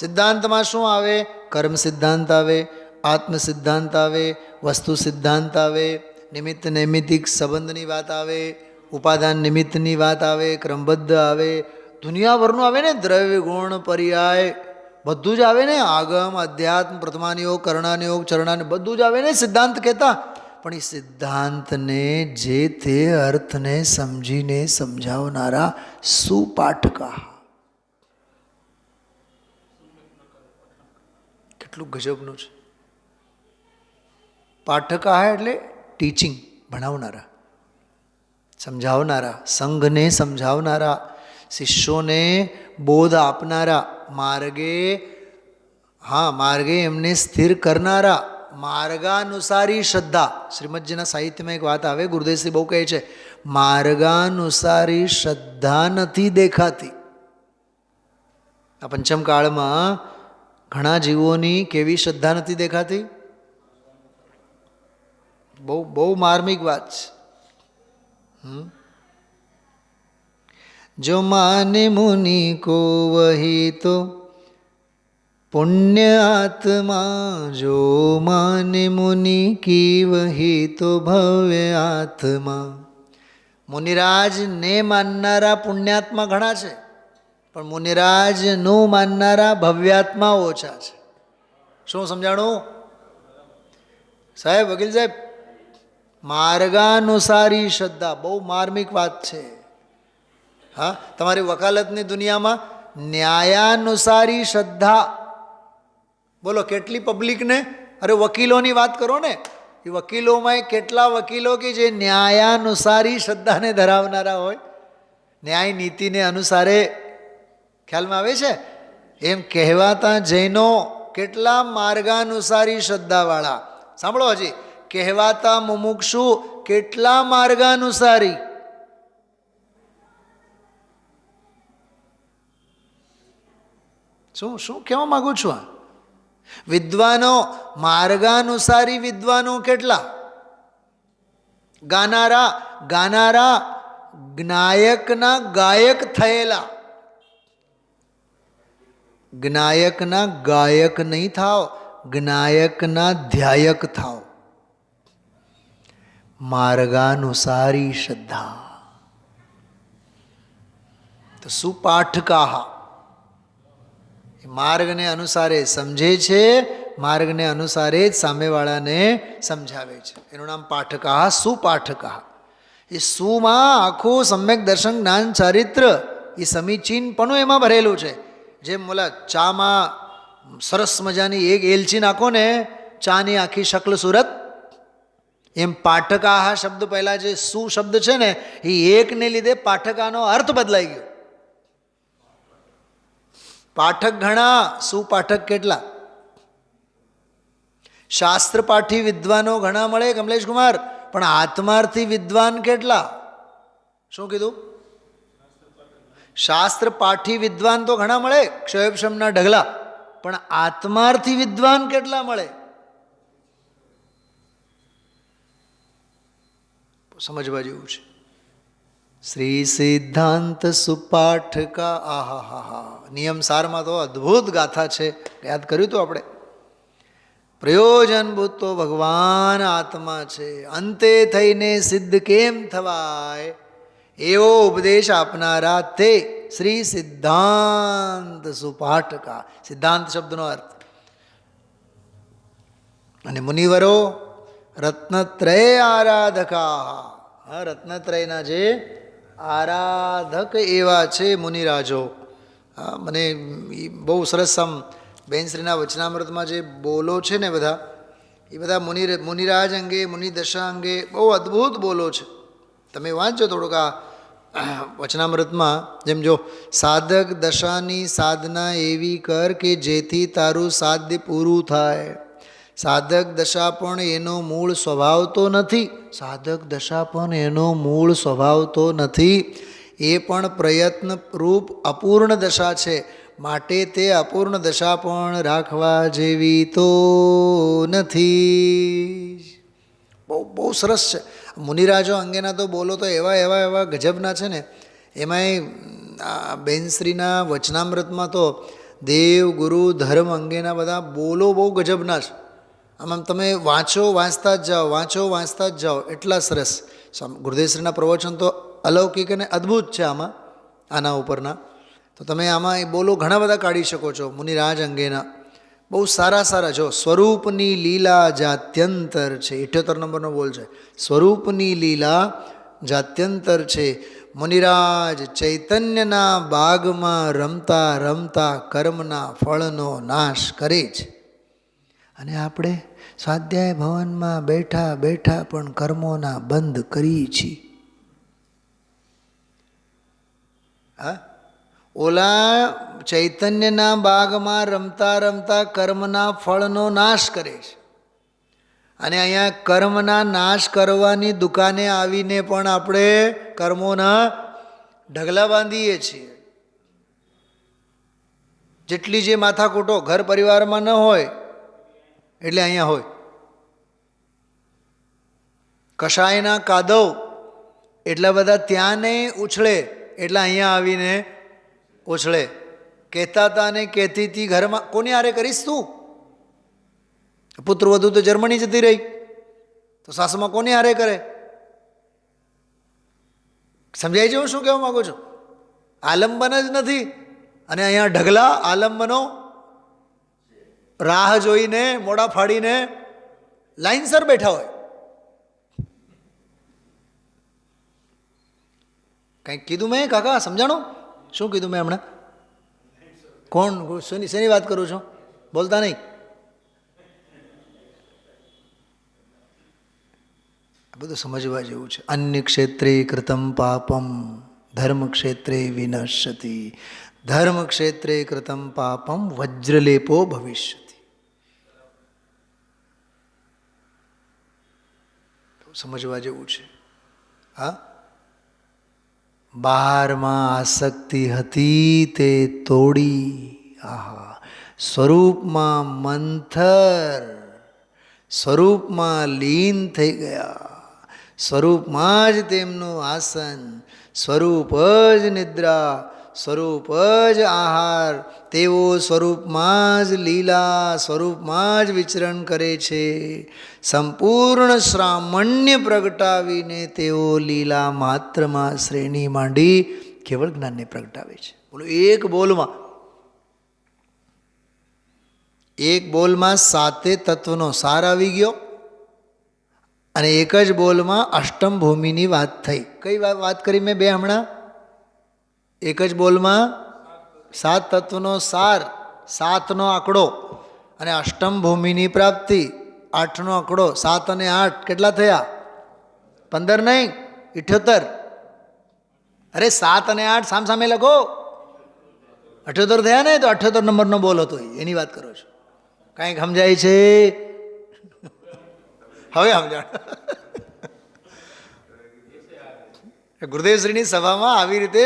S1: સિદ્ધાંતમાં શું આવે? કર્મ સિદ્ધાંત આવે, આત્મ સિદ્ધાંત આવે, વસ્તુ સિદ્ધાંત આવે, નિમિત્ત નૈમિત્તિક સંબંધની વાત આવે, ઉપાદાન નિમિત્તની વાત આવે, ક્રમબદ્ધ આવે, દુનિયાભરનું આવે ને, દ્રવ્ય ગુણ પર્યાય બધું જ આવે ને, આગમ અધ્યાત્મ પ્રથમાનિયોગ કરણાનિયોગ ચરણાને બધું જ આવે ને સિદ્ધાંત કહેતા. પણ એ સિદ્ધાંતને જે તે અર્થને સમજીને સમજાવનારા સુપાઠકા. કેટલું ગજબનું છે. પાઠકા એટલે ટીચિંગ, ભણાવનારા, સમજાવનારા, સંઘને સમજાવનારા, શિષ્યોને બોધ આપનારા, માર્ગે, હા માર્ગે એમને સ્થિર કરનારા, માર્ગાનુસારી શ્રદ્ધા. શ્રીમદજીના સાહિત્યમાં એક વાત આવે, ગુરુદેવશ્રી બહુ કહે છે, માર્ગાનુસારી શ્રદ્ધા નથી દેખાતી. આ પંચમ કાળમાં ઘણા જીવોની કેવી શ્રદ્ધા નથી દેખાતી? બહુ બહુ માર્મિક વાત છે. જો માને મુનિ કો વહી તો પુણ્ય આત્મા, જો માને મુનિ કી વહી તો ભવ્ય આત્મા. મુનિરાજને માનનારા પુણ્યાત્મા ઘણા છે, પણ મુનિરાજનું માનનારા ભવ્યાત્મા ઓછા છે. શું સમજાણું સાહેબ? વકીલ સાહેબ, માર્ગાનુસારી શ્રદ્ધા બહુ માર્મિક વાત છે. હા, તમારી વકાલતની દુનિયામાં ન્યાયાનુસારી શ્રદ્ધા. બોલો કેટલી પબ્લિકને, અરે વકીલોની વાત કરો ને, એ વકીલોમાં કેટલા વકીલો કે જે ન્યાયાનુસારી શ્રદ્ધાને ધરાવનારા હોય, ન્યાય નીતિને અનુસારે. ખ્યાલમાં આવે છે? એમ કહેવાતા જૈનો કેટલા માર્ગાનુસારી શ્રદ્ધાવાળા. સાંભળો, હજી કહેવાતા મુમુક્ષુ કેટલા માર્ગાનુસારી. શું શું કહેવા માગું છું? આ વિદ્વાનો, માર્ગાનુસારી વિદ્વાનો કેટલા? ગાનારા, ગાનારા જ્ઞાયકના ગાયક થયેલા. જ્ઞાયકના ગાયક નહીં થાવ, જ્ઞાયકના ધ્યાયક થાવ. માર્ગાનુસારી શ્રદ્ધા. તો સુપાઠકા માર્ગને અનુસારે સમજે છે, માર્ગને અનુસારે જ સામેવાળાને સમજાવે છે. એનું નામ પાઠકા, સુપાઠકા. એ સુમાં આખું સમ્યક દર્શન જ્ઞાન ચારિત્ર, એ સમીચીનપણું એમાં ભરેલું છે. જેમ ઓલા ચામાં સરસ મજાની એક એલચી નાખો ને, ચાની આખી શક્લ સુરત, એમ પાઠકા શબ્દ પહેલાં જે સુ શબ્દ છે ને, એ એકને લીધે પાઠકાનો અર્થ બદલાઈ ગયો. પાઠક ઘણા, સુપાઠક કેટલા? શાસ્ત્રપાઠી વિદ્વાનો ઘણા મળે કમલેશ કુમાર, પણ આત્માર્થી વિદ્વાન કેટલા? શું કીધું? શાસ્ત્રપાઠી વિદ્વાન તો ઘણા મળે, ક્ષયોપશમના ઢગલા, પણ આત્માર્થી વિદ્વાન કેટલા મળે? સમજવા જેવું છે. શ્રી સિદ્ધાંત સુપાઠકા. આહા હા હા, નિયમ સારમાં તો અદ્ભુત ગાથા છે, યાદ કર્યું તો આપણે. પ્રયોજનભૂત તો ભગવાન આત્મા છે, અંતે થઈને સિદ્ધ કેમ થવાય એવો ઉપદેશ આપનારા તે શ્રી સિદ્ધાંત સુપાઠકા. સિદ્ધાંત શબ્દનો અર્થ. અને મુનિવરો રત્નત્રય આરાધકા, રત્નત્રયના જે આરાધક એવા છે મુનિરાજો. મને બહુ સરસ આમ બેનશ્રીના વચનામૃતમાં જે બોલો છે ને બધા, એ બધા મુનિરાજ અંગે, મુનિદશા અંગે બહુ અદ્ભુત બોલો છે. તમે વાંચજો થોડુંક આ વચનામૃતમાં. જેમ જો, સાધક દશાની સાધના એવી કર કે જેથી તારું સાધ્ય પૂરું થાય. સાધક દશા પણ એનો મૂળ સ્વભાવ તો નથી. સાધક દશા પણ એનો મૂળ સ્વભાવ તો નથી. એ પણ પ્રયત્નરૂપ અપૂર્ણ દશા છે. માટે તે અપૂર્ણ દશા પણ રાખવા જેવી તો નથી. બહુ બહુ સરસ છે. મુનિરાજો અંગેના તો બોલો તો એવા એવા એવા ગજબના છે ને. એમાંય બેનશ્રીના વચનામૃતમાં તો દેવ, ગુરુ, ધર્મ અંગેના બધા બોલો બહુ ગજબના છે. આમ તમે વાંચો વાંચતા જ જાઓ, વાંચો વાંચતા જ જાઓ, એટલા સરસ. ગુરુદેવશ્રીના પ્રવચન તો અલૌકિક અને અદ્ભુત છે આના ઉપરના. તો તમે આમાં એ બોલો ઘણા બધા કાઢી શકો છો મુનિરાજ અંગેના. બહુ સારા સારા. જો, સ્વરૂપની લીલા જાત્યંતર છે, 78 નંબરનો બોલ છે. સ્વરૂપની લીલા જાત્યંતર છે. મુનિરાજ ચૈતન્યના બાગમાં રમતા રમતા કર્મના ફળનો નાશ કરે છે. અને આપણે સ્વાધ્યાય ભવનમાં બેઠા બેઠા પણ કર્મોના બંધ કરીએ છીએ. ઓલા ચૈતન્યના બાગમાં રમતા રમતા કર્મના ફળનો નાશ કરે છે. અને અહીંયા કર્મના નાશ કરવાની દુકાને આવીને પણ આપણે કર્મોના ઢગલા બાંધીએ છીએ. જેટલી જે માથાકૂટો ઘર પરિવારમાં ન હોય એટલે અહીંયા હોય. કશાયના કાદવ એટલા બધા ત્યાં નહીં ઉછળે એટલે અહીંયા આવીને ઉછળે. કહેતા હતા ને કહેતી હતી ઘરમાં, કોની હારે કરીશ તું? પુત્ર વધુ તો જર્મની જતી રહી, તો સાસુમાં કોની હારે કરે? સમજાય છે હું શું કહેવા માગું છું? આલંબન જ નથી. અને અહીંયા ઢગલા આલંબનો રાહ જોઈને મોડા ફાડીને લાઈનસર બેઠા હોય. કંઈક કીધું મેં કાકા? સમજાણું શું કીધું મેં હમણાં? કોણ? શેની વાત કરું છું? બોલતા નહીં. આ બધું સમજવા જેવું છે. અન્ય ક્ષેત્રે કૃતમ પાપમ ધર્મ ક્ષેત્રે વિનશ્યતિ. ધર્મ ક્ષેત્રે કૃતમ પાપમ વજ્રલેપો ભવિષ્યતિ. સમજવા જેવું છે. હા, બહારમાં આસક્તિ હતી તે તોડી. આહા, સ્વરૂપમાં મંથર, સ્વરૂપમાં લીન થઈ ગયા. સ્વરૂપમાં જ તેમનું આસન, સ્વરૂપ જ નિદ્રા, સ્વરૂપ જ આહાર. તેઓ સ્વરૂપમાં જ લીલા, સ્વરૂપમાં જ વિચરણ કરે છે. સંપૂર્ણ શ્રામણ્ય પ્રગટાવીને તેઓ લીલા માત્રમાં શ્રેણી માંડી કેવળ જ્ઞાનને પ્રગટાવે છે. બોલો, એક બોલમાં 7 તત્વનો સાર આવી ગયો. અને એક જ બોલમાં અષ્ટમ ભૂમિની વાત થઈ. કઈ વાત કરી મેં બે હમણાં? એક જ બોલમાં 7 તત્વનો સાર, 7નો આંકડો, અને અષ્ટમ ભૂમિની પ્રાપ્તિ 8નો આંકડો. 7 અને 8 કેટલા થયા? 15 નહીં, 78. અરે 7 અને 8 સામે લખો, 78 થયા ને? તો 78 નંબરનો બોલ હતો, એની વાત કરો છો. કાંઈક સમજાય છે? હવે સમજાણ. ગુરુદેવશ્રીની સભામાં આવી રીતે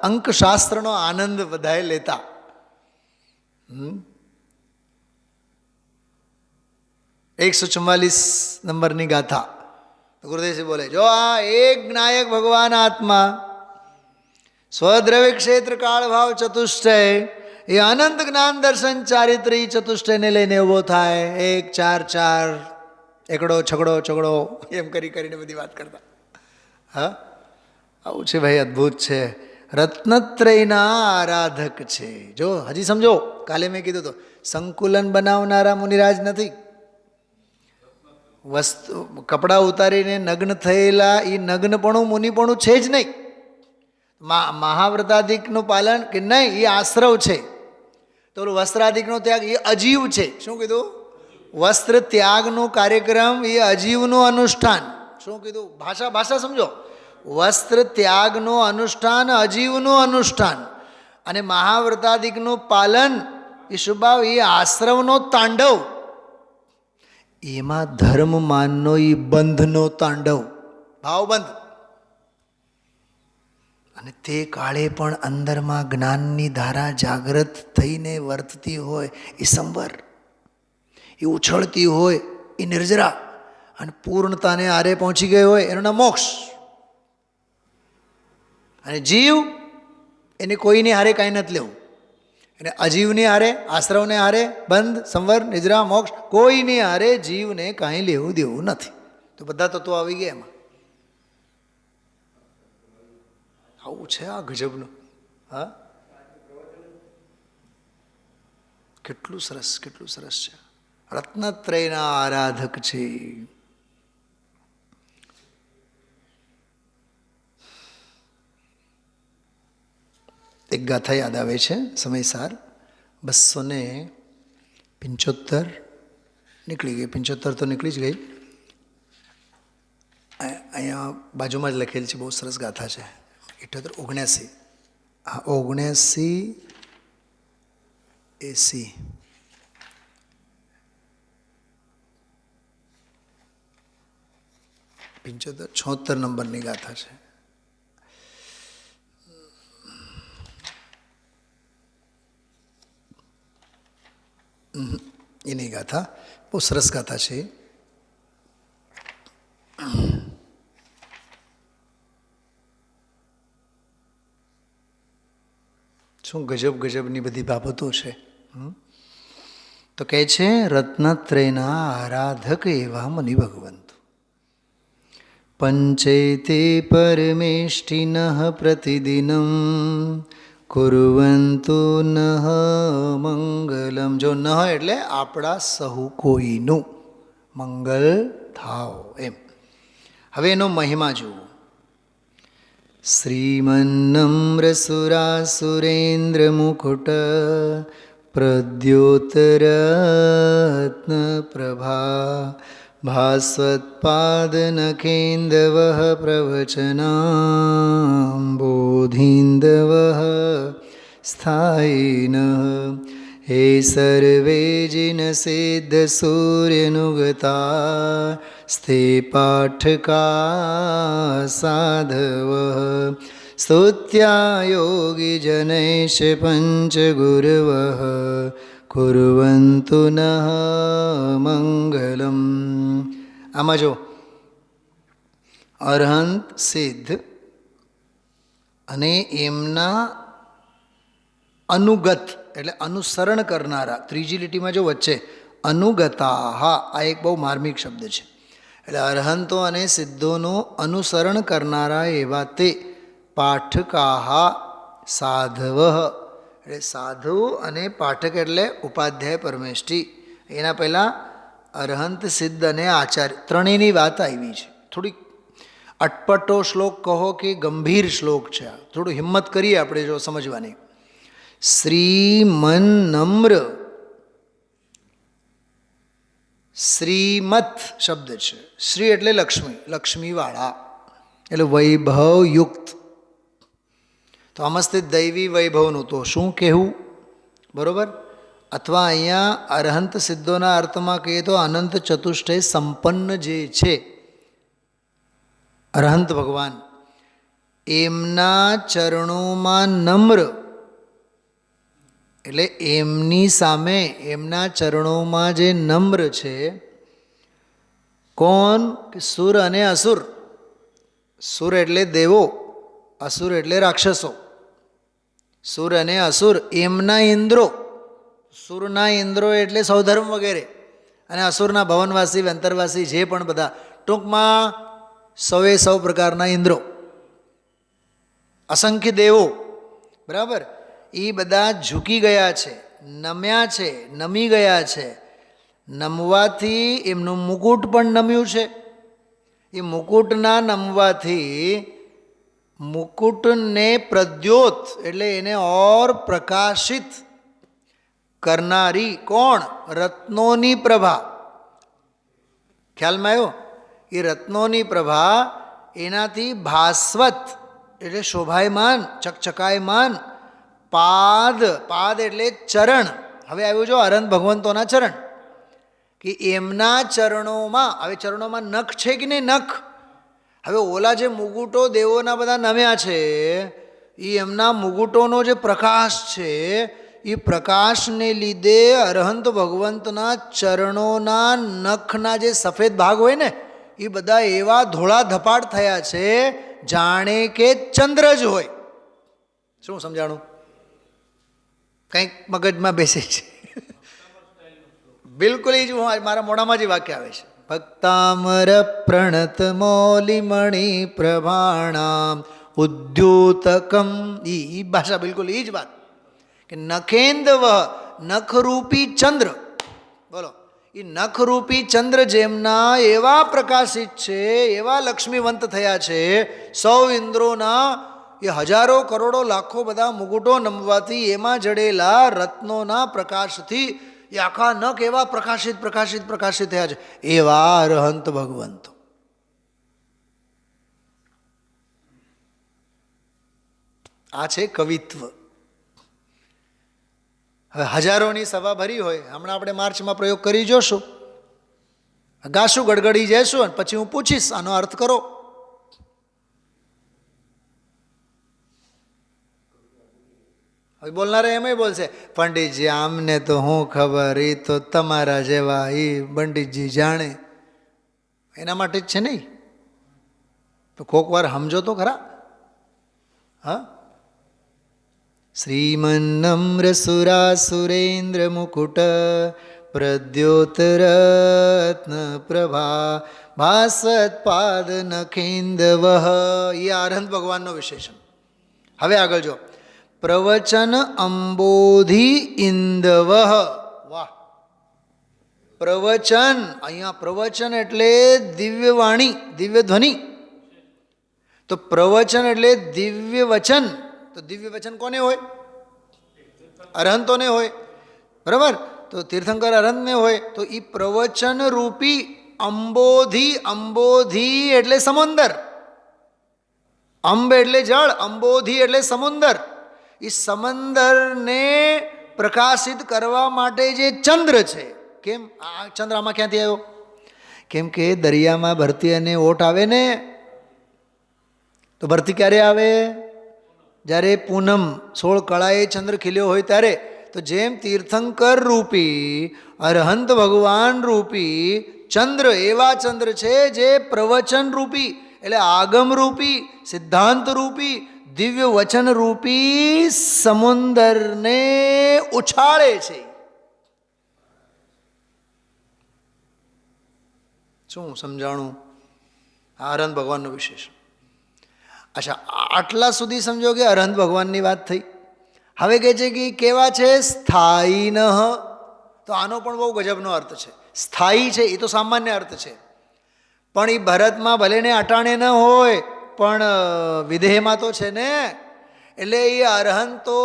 S1: અંકશાસ્ત્રનો આનંદ બધાએ લેતા. 144 નંબરની ગાથા. ગુરુદેવશ્રી બોલે, જો આ એક જ્ઞાયક ભગવાન આત્મા સ્વદ્રવ્ય ક્ષેત્ર કાળ ભાવ ચતુષ્ટય એ અનંત જ્ઞાન દર્શન ચારિત્રી ચતુષ્ટયને લઈને ઊભો થાય. 1 4 4 એકડો છગડો ચગડો એમ કરીને બધી વાત કરતા. હા, આવું છે ભાઈ, અદ્ભુત છે. રત્નત્રયના આરાધક છે. જો હજી સમજો, કાલે મેં કીધું તો સંકુલન બનાવનારા મુનિરાજ નથી. વસ્તુ કપડાં ઉતારીને નગ્ન થયેલા એ નગ્નપણું મુનિપણું છે જ નહીં. મહાવ્રતાધિકનું પાલન કે નહીં એ આશ્રવ છે. તો વસ્ત્રાધિકનો ત્યાગ એ અજીવ છે. શું કીધું? વસ્ત્ર ત્યાગનો કાર્યક્રમ એ અજીવનું અનુષ્ઠાન. શું કીધું? ભાષા સમજો. વસ્ત્ર ત્યાગનું અનુષ્ઠાન અજીવનું અનુષ્ઠાન, અને મહાવ્રતાધિકનું પાલન એ શુભાવ એ આશ્રવનો તાંડવ. એમાં ધર્મમાનનો એ બંધનો તાંડવ, ભાવબંધ. અને તે કાળે પણ અંદરમાં જ્ઞાનની ધારા જાગૃત થઈને વર્તતી હોય એ સંવર, એ ઉછળતી હોય એ નિર્જરા, અને પૂર્ણતાને આરે પહોંચી ગઈ હોય એનું નામ મોક્ષ. અને જીવ એને કોઈની હારે કાંઈ નથી લેવું. એને અજીવની હારે, આશ્રવને હારે, બંધ, સંવર, નિદ્રા, મોક્ષ કોઈની હારે જીવને કાંઈ લેવું દેવું નથી. તો બધા તત્વો આવી ગયા એમાં. આવું છે આ ગજબનું. હા, કેટલું સરસ, કેટલું સરસ છે. રત્નત્રયના આરાધક છે. એક ગાથા યાદ આવે છે સમયસાર. 275 નીકળી ગઈ, 75 તો નીકળી જ ગઈ. અહીંયા બાજુમાં જ લખેલ છે, બહુ સરસ ગાથા છે. 78 79 80 76 નંબરની ગાથા છે. એની ગાથા બહુ સરસ ગાથા છે. શું ગજબ ગજબની બધી બાબતો છે. તો કહે છે રત્નત્રયના આરાધક એવા મુનિ ભગવંતો પંચૈતે પરમેષ્ટિનઃ પ્રતિદિનમ કુર્વંતુ નઃ મંગલમ. જો નઃ એટલે આપણા સહુ કોઈનું મંગલ થાવ એમ. હવે એનો મહિમા જુઓ. શ્રીમન્નમ્ર સુરાસુરેન્દ્ર મુકુટ પ્રદ્યોતરત્ન પ્રભા ભાસ્વત્પાદનખેન્દવ પ્રવચનાંબોધિન્દવ સ્થાયિન. હે સર્વે જિન સિદ્ધ સૂર્યનુગતા સ્તે પાઠકા સાધવ સ્તુત્યા યોગી જનૈશ પંચગુરવ કુર્વંતુ નઃ મંગલમ. આમાં જો અરહંત સિદ્ધ અને એમના અનુગત એટલે અનુસરણ કરનારા, ત્રીજી લીટીમાં જો વચ્ચે અનુગતા, આ એક બહુ માર્મિક શબ્દ છે. એટલે અરહંતો અને સિદ્ધોનું અનુસરણ કરનારા એવા તે પાઠકાહા સાધવ. એટલે સાધુ અને પાઠક એટલે ઉપાધ્યાય પરમેષ્ઠી. એના પહેલાં અરહંત સિદ્ધ અને આચાર્ય ત્રણેયની વાત આવી છે. થોડીક અટપટો શ્લોક કહો કે ગંભીર શ્લોક છે. થોડું હિંમત કરીએ આપણે જો સમજવાની. શ્રીમન નમ્ર, શ્રીમત શબ્દ છે. શ્રી એટલે લક્ષ્મી, લક્ષ્મીવાળા એટલે વૈભવયુક્ત. તો આમસ્તે દૈવી વૈભવનું તો શું કહેવું, બરાબર? અથવા અહીંયા અરહંત સિદ્ધોના અર્થમાં કહીએ તો અનંત ચતુષ્ટય સંપન્ન જે છે અરહંત ભગવાન, એમના ચરણોમાં નમ્ર એટલે એમની સામે એમના ચરણોમાં જે નમ્ર છે. કોણ? કે સુર અને અસુર. સુર એટલે દેવો, અસુર એટલે રાક્ષસો. સુર અને અસુર એમના ઇન્દ્રો. સુરના ઇન્દ્રો એટલે સૌધર્મ વગેરે, અને અસુરના ભવનવાસી અંતરવાસી જે પણ બધા, ટૂંકમાં 100 પ્રકારના ઇન્દ્રો, અસંખ્ય દેવો બરાબર, એ બધા ઝૂકી ગયા છે, નમ્યા છે, નમી ગયા છે. નમવાથી એમનું મુકુટ પણ નમ્યું છે. એ મુકુટના નમવાથી મુકુટને પ્રદ્યોત એટલે એને ઓર પ્રકાશિત કરનારી કોણ? રત્નોની પ્રભા. ખ્યાલમાં આવ્યો? એ રત્નોની પ્રભા એનાથી ભાસ્વત એટલે શોભાયમાન, ચકચકાયમાન. પાદ, પાદ એટલે ચરણ. હવે આવ્યું જો અરહંત ભગવંતોના ચરણ, કે એમના ચરણોમાં, હવે ચરણોમાં નખ છે કે નહીં? નખ. હવે ઓલા જે મુગુટો દેવોના બધા નમ્યા છે, એ એમના મુગુટોનો જે પ્રકાશ છે, એ પ્રકાશને લીધે અરહંત ભગવંતના ચરણોના નખના જે સફેદ ભાગ હોય ને, એ બધા એવા ધોળા ધપાટ થયા છે જાણે કે ચંદ્ર જ હોય. શું સમજાણું? કંઈક મગજમાં બેસે છે. બિલકુલ એ જ હું મારા મોઢામાં જ વાક્ય આવે છે. ભક્તામર પ્રણત મૌલિમણિ પ્રભાણામ ઉદ્યોતકમ. એ ભાષા બિલકુલ એ જ વાત, કે નખેન્દવ, નખરૂપી ચંદ્ર. બોલો, એ નખરૂપી ચંદ્ર જેમના એવા પ્રકાશિત છે, એવા લક્ષ્મીવંત થયા છે, સૌ ઇન્દ્રોના એ હજારો કરોડો લાખો બધા મુગુટો નમવાથી એમાં જડેલા રત્નોના પ્રકાશથી એ આખા નખ એવા પ્રકાશિત પ્રકાશિત પ્રકાશિત થયા છે, એવા અરહંત ભગવંતો. આ છે કવિત્વ. હવે હજારોની સભા ભરી હોય, હમણાં આપણે માર્ચમાં પ્રયોગ કરી જોશું, ગાશું, ગડગડી જઈશું, અને પછી હું પૂછીશ આનો અર્થ કરો. હવે બોલનારે એમ બોલશે, પંડિતજી આમને તો હું ખબર, એ તો તમારા જેવા એ પંડિતજી જાણે. એના માટે જ છે નહીં તો કોક વાર સમજો તો ખરા. હા, શ્રીમન્નમ્ર સુરાસુરેન્દ્ર મુકુટ પ્રદ્યોતરત્ન પ્રભા ભાસ્વત પાદ નખેન્દવ. એ અરહંત ભગવાનનો વિશેષણ. હવે આગળ જો, પ્રવચન અંબોધિ ઇન્દવ. વાહ! પ્રવચન, અહીંયા પ્રવચન એટલે દિવ્ય વાણી, દિવ્ય ધ્વનિ. તો પ્રવચન એટલે દિવ્ય વચન. તો દિવ્ય વચન કોને હોય? અરહંતોને હોય. બરાબર? તો તીર્થંકર અરહંતને હોય. તો એ પ્રવચન રૂપી અંબોધિ, અંબોધિ એટલે સમુદર, અંબ એટલે જળ, અંબોધિ એટલે સમુદર. એ સમંદરને પ્રકાશિત કરવા માટે જે ચંદ્ર છે. કેમ આ ચંદ્ર આમાં ક્યાંથી આવ્યો? કેમ કે દરિયામાં ભરતી અને ઓટ આવે ને, તો ભરતી ક્યારે આવે? જ્યારે પૂનમ 16 કળાએ ચંદ્ર ખીલ્યો હોય ત્યારે. તો જેમ તીર્થંકર રૂપી અરહંત ભગવાન રૂપી ચંદ્ર એવા ચંદ્ર છે જે પ્રવચન રૂપી એટલે આગમ રૂપી, સિદ્ધાંત રૂપી, દિવ્ય વચન રૂપી સમુદરને ઉછાળે છે. શું સમજાણું? અરહંત ભગવાનનો વિશેષ. અચ્છા, આટલા સુધી સમજો કે અરહંત ભગવાનની વાત થઈ. હવે કહે છે કે કેવા છે? સ્થાયીન. તો આનો પણ બહુ ગજબનો અર્થ છે. સ્થાયી છે એ તો સામાન્ય અર્થ છે, પણ એ ભરતમાં ભલે ને અટાણે ન હોય પણ વિદેહમાં તો છે ને. એટલે એ અરહંતો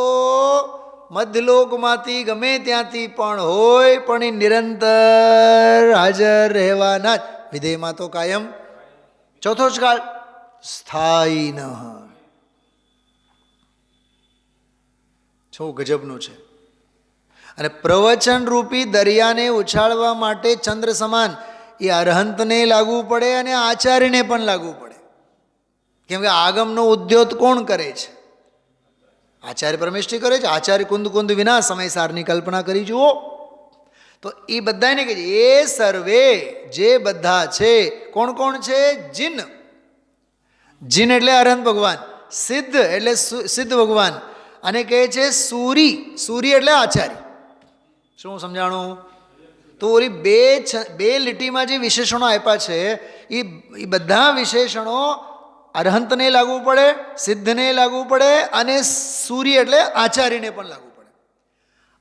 S1: મધ્યલોકમાંથી ગમે ત્યાંથી પણ હોય, પણ એ નિરંતર હાજર રહેવાના જ. વિદેહમાં તો કાયમ ચોથો જ કાળ. સ્થાયી ન. શું ગજબનું છે. અને પ્રવચન રૂપી દરિયાને ઉછાળવા માટે ચંદ્ર સમાન એ અરહંતને લાગુ પડે અને આચાર્યને પણ લાગુ પડે. કેમ કે આગમનો ઉદ્યોત કોણ કરે છે? આચાર્ય પરમેષ્ઠી કરે છે. આચાર્ય કુંદ કુંદ વિના સમયસારની કલ્પના કરી જુઓ. તો એ બધાને કહે છે એ સર્વે જે બધા છે. કોણ કોણ છે? જીન. જીન એટલે અરહંત ભગવાન, સિદ્ધ એટલે સિદ્ધ ભગવાન, અને કહે છે સૂરી. સૂરી એટલે આચાર્ય. શું સમજાણું? તો ઓલી બે લીટીમાં જે વિશેષણો આપ્યા છે એ બધા વિશેષણો અરહંતને લાગવું પડે, સિદ્ધને લાગવું પડે અને સૂર્ય એટલે આચાર્યને પણ લાગવું પડે.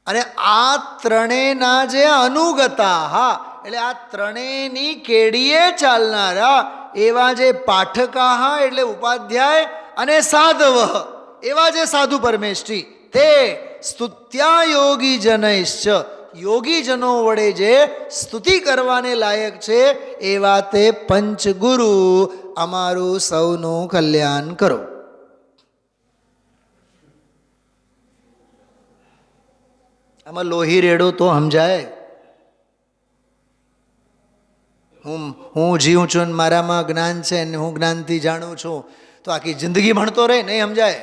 S1: અને આ ત્રણેયના જે અનુગતા, હા એટલે આ ત્રણેયની કેડીએ ચાલનારા એવા જે પાઠકા એટલે ઉપાધ્યાય અને સાધવ એવા જે સાધુ પરમેષ્ઠી તે સ્તુત્યા યોગી જનૈશ્ચ યોગીજનો વડે જે સ્તુતિ કરવાને લાયક છે એવા તે પંચગુરુ અમારું સૌનું કલ્યાણ કરો. આમાં લોહી રેડો તો સમજાય. હું જીવું છું ને મારામાં જ્ઞાન છે ને હું જ્ઞાનથી જાણું છું તો આખી જિંદગી ભણતો રહે, નહીં સમજાય.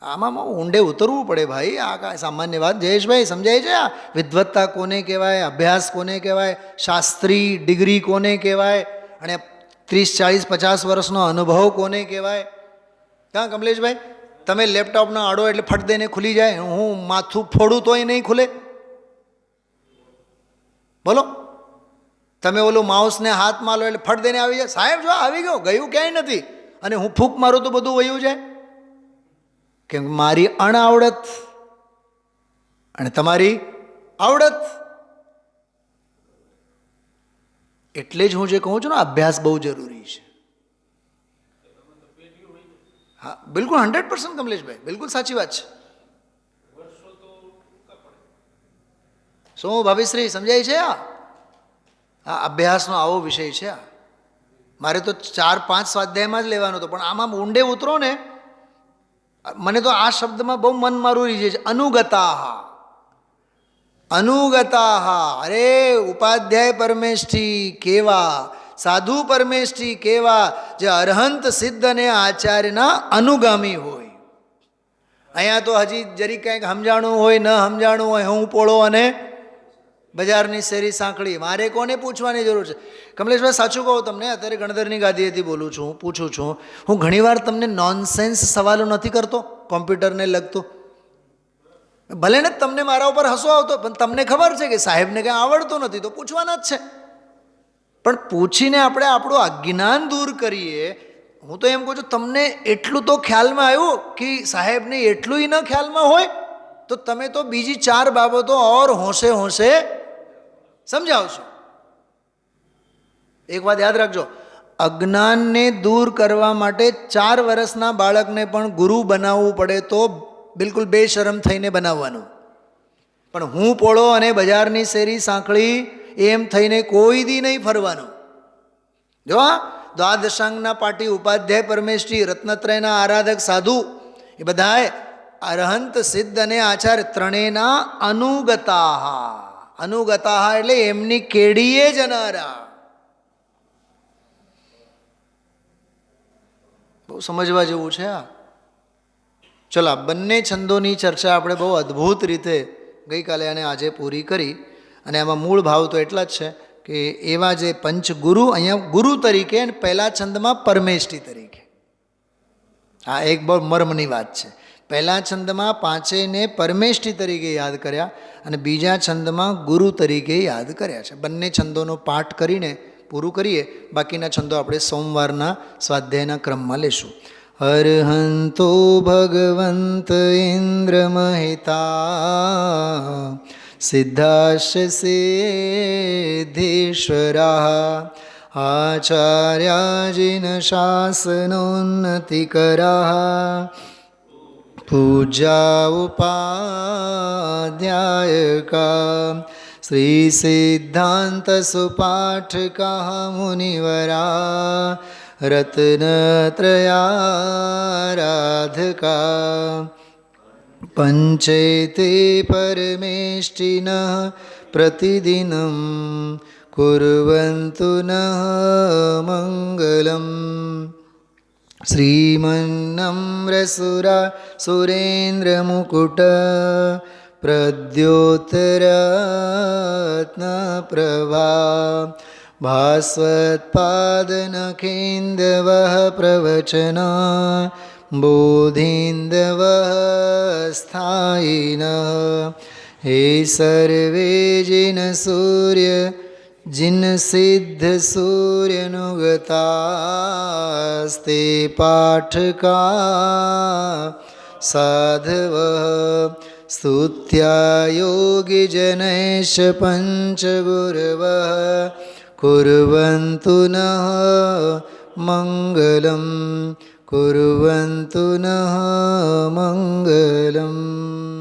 S1: આમાં ઊંડે ઉતરવું પડે ભાઈ. આ કાંઈ સામાન્ય વાત જયેશભાઈ સમજાય છે? આ વિદ્વત્તા કોને કહેવાય, અભ્યાસ કોને કહેવાય, શાસ્ત્રી ડિગ્રી કોને કહેવાય, અને 30-40-50 વર્ષનો અનુભવ કોને કહેવાય? કાં કમલેશભાઈ, તમે લેપટોપનો આડો એટલે ફટ દઈને ખુલી જાય, હું માથું ફોડું તોય નહીં ખુલે? બોલો. તમે ઓલું માઉસને હાથ માલો એટલે ફટ દઈને આવી જાય, સાહેબ જો આવી ગયો, ગયું ક્યાંય નથી. અને હું ફૂંક મારું તો બધું વયું જાય. કેમ કે મારી અણઆવડત અને તમારી આવડત. એટલે જ હું જે કહું છું ને અભ્યાસ બહુ જરૂરી છે. હા બિલકુલ 100% કમલેશભાઈ, બિલકુલ સાચી વાત છે. શું ભાભીશ્રી સમજાય છે? આ અભ્યાસનો આવો વિષય છે. મારે તો 4-5 સ્વાધ્યાયમાં જ લેવાનો હતો, પણ આમાં ઊંડે ઉતરો ને મને તો આ શબ્દમાં બહુ મન મારું રીજે છે. અનુગતા, અનુગતા. અરે ઉપાધ્યાય પરમેષ્ઠી કેવા, સાધુ પરમેષ્ઠી કેવા, જે અરહંત સિદ્ધ અને આચાર્યના અનુગામી હોય. અહીંયા તો હજી જરી કંઈક સમજાણું હોય ન સમજાણું હોય, હું પોળો અને બજારની શેરી સાંકળી, મારે કોને પૂછવાની જરૂર છે? કમલેશભાઈ સાચું કહું તમને, અત્યારે ગણધરની ગાદીએથી બોલું છું, પૂછું છું. હું ઘણીવાર તમને નોનસેન્સ સવાલો નથી કરતો કોમ્પ્યુટરને લગતું. ભલે ને તમને મારા ઉપર હસો આવતો, પણ તમને ખબર છે કે સાહેબને કંઈ આવડતું નથી તો પૂછવાના જ છે. પણ પૂછીને આપણે આપણું અજ્ઞાન દૂર કરીએ. હું તો એમ કહું છું, તમને એટલું તો ખ્યાલમાં આવ્યું કે સાહેબને એટલું ન ખ્યાલમાં હોય તો તમે તો બીજી 4 બાબતો ઓર હોંશે હોંશે સમજાવશો. એક વાત યાદ રાખજો, અજ્ઞાનને દૂર કરવા માટે 4 વર્ષના બાળકને પણ ગુરુ બનાવવું પડે તો બિલકુલ બેશરમ થઈને બનાવવાનું. પણ હું પોળો અને બજારની શેરી સાંકળી એમ થઈને કોઈ દી નહીં ફરવાનું. જો આ દ્વાદશાંગના પાટી ઉપાધ્યાય પરમેષ્ઠી રત્નત્રયના આરાધક સાધુ એ બધાએ અરહંત સિદ્ધ અને આચાર્ય ત્રણેયના અનુગતા. અનુગતા એટલે એમની કેડીએ જનારા. બહુ સમજવા જેવું છે આ. ચલો, બંને છંદોની ચર્ચા આપણે બહુ અદ્ભુત રીતે ગઈકાલે અને આજે પૂરી કરી. અને આમાં મૂળ ભાવ તો એટલા જ છે કે એવા જે પંચગુરુ અહીંયા ગુરુ તરીકે અને પહેલા છંદમાં પરમેષ્ઠી તરીકે. આ એક બહુ મર્મની વાત છે. પહેલા છંદમાં પાંચેયને પરમેષ્ઠી તરીકે યાદ કર્યા અને બીજા છંદમાં ગુરુ તરીકે યાદ કર્યા છે. બંને છંદોનો પાઠ કરીને પૂરું કરીએ. બાકીના છંદો આપણે સોમવારના સ્વાધ્યાયના ક્રમમાં લેશું. અરહંતો ભગવંત ઇન્દ્ર મહિતા સિદ્ધાશ્ચ સિદ્ધેશ્વરા આચાર્યાજીન શાસનોન્નતિકરા પૂજા ઉપાધ્યાયકા શ્રી સિદ્ધાંત સુપાઠકા મુનિવરા રત્નત્રયારાધકા પંચેતે પરમેષ્ઠિનઃ પ્રતિદિનં કુર્વન્તુ નઃ મંગલમ. શ્રીમન્નમ્રસુરા સુરેન્દ્રમુકુટ પ્રદ્યોતરત્નપ્રભા ભાસ્વત્પાદનખેન્દવઃ પ્રવચના બોધિન્દવઃ સ્થાયિનઃ. હે સર્વે જિન સૂર્ય जिन सिद्ध सूर्यनुगतास्ते पाठका साधवः स्तुत्या योगिजनैश्च पञ्चगुरवः कुर्वन्तु नः मङ्गलं कुर्वन्तु नः मङ्गलम्.